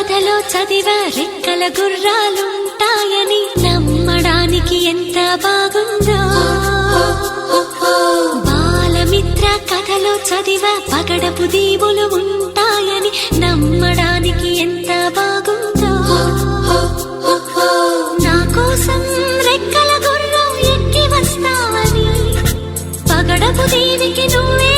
కథలో చదివా రెక్కల గుర్రాలుంటాయని నమ్మడానికి ఎంత బాగుందో. బాలమిత్ర కథలో చదివా పగడపు దీవులు ఉంటాయని నమ్మడానికి ఎంత బాగుందో. నా కోసం రెక్కల గుర్రం ఎక్కి వస్తావని పగడపు దీవికి నువ్వే